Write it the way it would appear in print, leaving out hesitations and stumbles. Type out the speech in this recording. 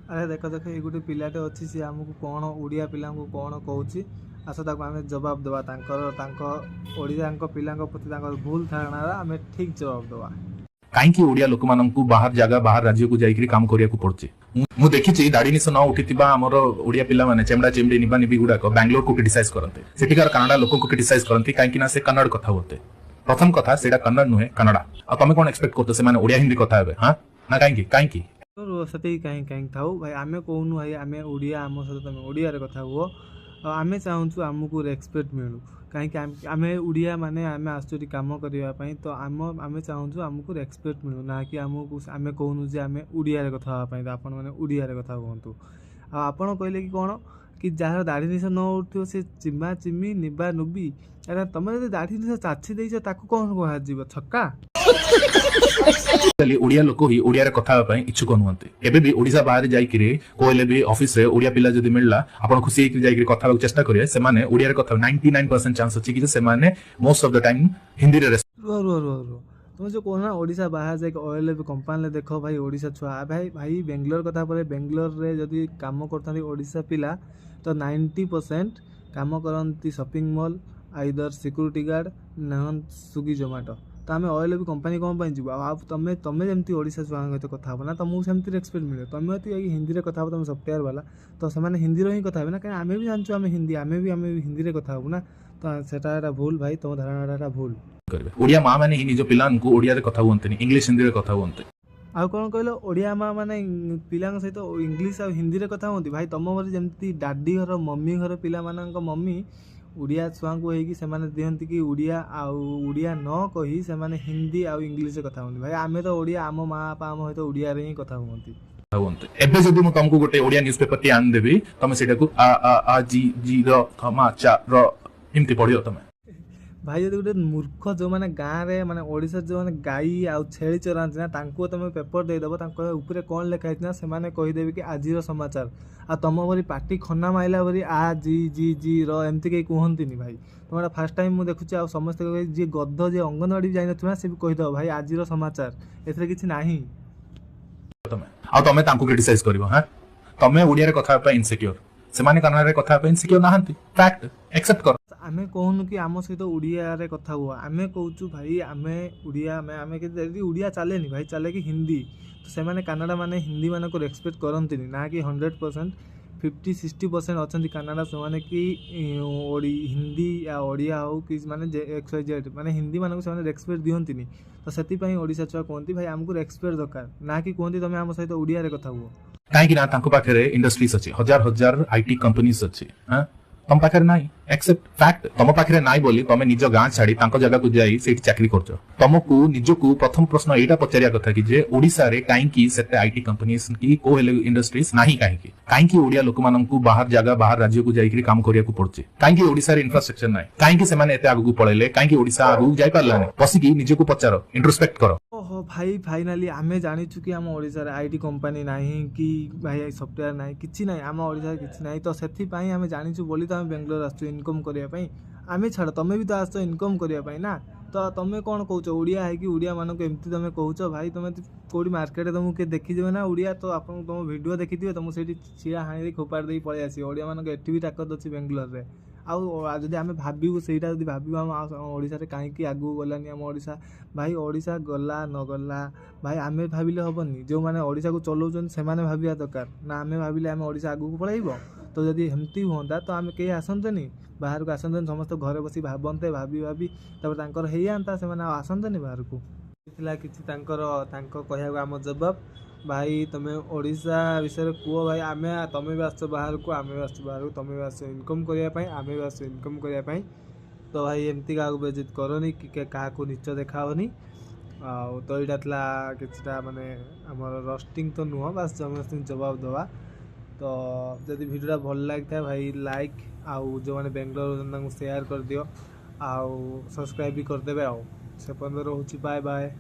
अरे देख देख ये गोटे पिलाटे अच्छी सी आमको कौन ओडिया पिला कौन कहूँ आस ताको आम जवाब देवा ओडिया पिला प्रति भूल धारणा आम ठीक जवाब देवा कहीं ओडिया लोक मानू बाहर जगह बाहर राज्य को जाकर काम करने पड़े मु देखी दाढ़ी निश न उठी आमर ओडिया पिला माने चेमड़ा चेमड़ी निबा निबी गुड़ाक बैंगलोर को क्रिटिसाइज करते सेठिकार कनाडा लोक को क्रिटिसाइज करते कहीं से कन्नड़ कथा बोलते प्रथम कथा से कन्नड़ नुहे कनाडा आ तुम कौन एक्सपेक्ट करते से ओडिया हिंदी कथा हाँ ना कहीं कहीं से कहीं कहीं थाऊ भाई आम कहूनु भाई आम ओडिया आम सहित तुम ओडिया कथा हुआ आम चाहूँ आमको रेस्पेक्ट मिलू कहीं आम ओडिया माने आम आसुरी कम करने तो आम चाहूँ आमको रेस्पेक्ट मिलू ना कि आमको आम कहूनु जे आम ओडिया कथा हाँपाई तो आपण मैंने ओडिया कथा कहतु आपड़ कहले कि कौन कि जार दाढ़ी निश न उठो से चिमा चिमी निबा नुबी अरे तुम जो दाढ़ी निश चाची देच ताकू कौन कह छक्का ओडिया लोक ही ओडिया रे कथा हाँपाई इच्छुक नुहंती एबे भी ओडिशा बाहर जाइकिरे कोइले भी ऑफिस रे ओडिया पिला जदी मिलला आपण खुशी होकर जाइकिरे कथा होक चेष्टा करिए से माने ओडिया रे कथा 99% चांस अछि कि से माने most of the time Hindi रे रो तुम जो कहना ओडिशा बाहर जाके ऑयल कंपानी देख भाई ओडिशा छुआ भाई भाई बेंगलोर कथा पर बेंगलोर रे जदी काम करथांती ओडिशा पिला तो 90% काम करती shopping mall either security guard नहन स्विगी जोमेटो तो आम ऑयल कंपानी कौन पाई जीव आ तुम तुम जमी ओडिशा छुआ सहित कथा ना तुमको सेमती रेस्पेक्ट मिले तुम हिंदी में कथा तुम सफ्टवेयर वाला तो से हिंदी ही कथा ना कहीं आम भी जानू आम हिंदी आम हिंदी में कथा ना तो सेटा भूल भाई तुम धारणा भूल ओडिया माँ मैंने निज पिला ओडिया रे कथा हुंते इंग्लिश हिंदी रे कथा हुंते आ कौन कहल ओडिया माँ मैंने पिला सहित इंग्लिश और हिंदी रे कथा हुंती भाई तुम घर जमी डाडी घर मम्मी घर पिला मम्मी ओडिया छुआ को से दिखती कि ओडिया आउडिया न कही से हिंदी आउ इंग्लिश कथा हुंती भाई आमे तो ओडिया आम माँ बापा आम सहित ओडिया रे ही कथा हुंती एबे जदि मु तुमको गोटे ओडिया न्यूज़पेपर टी आन देबी तमे सेटा को आ जी जी र खमा चा र इमती पढियो तमे भाई जब गोटे मूर्ख जो मैंने गाँव में माने ओडिशा जो मैंने गाई आ छेली चराती ना तांको तुम पेपर देदेव ऊपर कौन लिखाई ना से कहीदेवी कि आज समाचार आ तुम भरी पार्टी खना माइला भरी आ जी जी जी रमती कहीं कहती भाई तुम फास्ट टाइम मुझे देखुची आ समस्त जी गध जी अंगनवाड़ी जाइन ना से भी कहीदेव भाई आज समाचार एथरे किछि नाही तमें क्रिटिसाइज कर हाँ तुम ओडिया कथा इनसिक्योर से कन्नड़ कथा इनसिक्योर नहांती फैक्ट एक्सेप्ट कर आम कहूनु कि आम सहित ओडिया रे कथा हुआ आम कहूँ भाई आम ओडिया आम ओडिया चले भाई चले कि हिंदी तो से कन्नड़ा माने हिंदी मान को रेस्पेक्ट करती ना कि 100% 50-60% अच्छा कन्नड़ा से कि हिंदी या ओडिया हो कि XYZ माने हिंदी मान को रेस्पेक्ट दिखती तो से ओडिशा छुआ कहते भाई आमको रेस्पेक्ट दरकार ना कि कहते तुम आम सहित ओडिया रे कथा हुआ कहीं पाखे इंडस्ट्रीज अच्छी हजार हजार आईटी कंपनीज अच्छी हाँ तुम पाखे ना एक्सेप्ट फैक्ट तुम पाखे ना बोली तुम निज गाँ छाड़ी जगह को जाई चाकरी कर तुमको निजको प्रथम प्रश्न यहाँ पचारिया कथा कि जे ओडिशा रे कहीं से आईटी कंपनीज की को इंडस्ट्रीज ना कहीं ओडिया लोक मानू बाहर जगह बाहर राज्य को जाकर काम करने पड़े कहीं ओडिशा रे इंफ्रास्ट्रक्चर ना कहीं से आगू पड़े कहीं ओडिशा आगू जाई पारलानी बसिकी निजको पचार इंट्रोस्पेक्ट कर ओहो भाई फाइनाली आम जाचु कि आम ओडिशा रे आईटी कंपनी नहीं कि भाई सॉफ्टवेयर नहीं किसी ना आम ओडिशा किसी ना तो से आम जाचु बोली तो आम बेंगलोर आसु इनकम करने आम छाड़ तुम भी तो आस इनकम करने ना तो तुम कौन कौच ओडिया है कि ओडिया मानक एमती तुम कौच भाई तुम कौटी मार्केट तुमको किए देखीजे ना ओडिया तो आप तुम वीडियो देखी थे तुमको से छिड़ा हाँ खोपाड़ दे पलि आस ओडिया मानक एटी भी ताकत अच्छी बेंगलोर में आदि आम भावू से भाव आम ओडिशा रे कहीं आगू गलानी आम ओडिशा भाई ओडिशा गला न गला भाई आम भाविले हेनी जो मैंने ओडिशा को चलाउछन से भाविया दरकार ना आम भाविले आम ओडिशा आगू पलैब तो जदि एमती हुआ तो आम कहीं आसतनी बाहर को आसतनी समस्त घरे बसी भावते भाभी होता से आसतनी बाहर को किसी कहया आम जवाब भाई तुम ओडिशा विषय कह भाई आम तुम भी आस बाहर को आम भी आस बाहर को तुम भी आस इनकम करने आम भी आस इनकम करने तो भाई एमती क्या बेजित करनी कि क्या नीच देखाओनी तो यहाँ किसी माने आमर रस्टिंग तो नुह बास समस्त जवाब दवा तो जदि वीडियो भल लगी था भाई लाइक आउ जो मैंने बेंगलोर शेयर कर दियो आउ सब्सक्राइब भी करदे से पर्यटन रोचे बाय बाय।